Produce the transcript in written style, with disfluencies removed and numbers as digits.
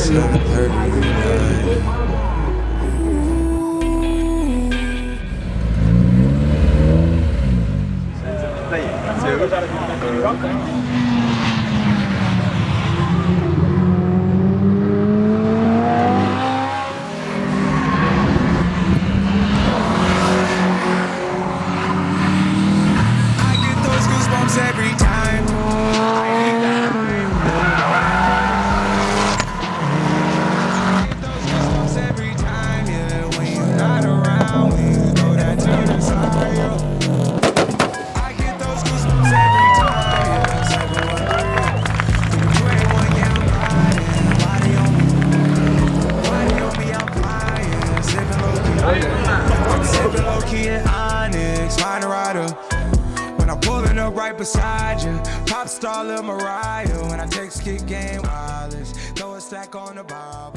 7:39. I get those goosebumps every time. Get those goosebumps every time, yeah. When you're not around, when you throw that to the side, yeah. I get those goosebumps every time, yeah. 713. You ain't one, yeah, I'm riding. Body on me, I'm flying. Sipping low key. I'm sipping low key in Onyx, find a rider. When I'm pulling up right beside you, pop star Lil Mariah. When I take skit game wireless, throw a stack on the Bible.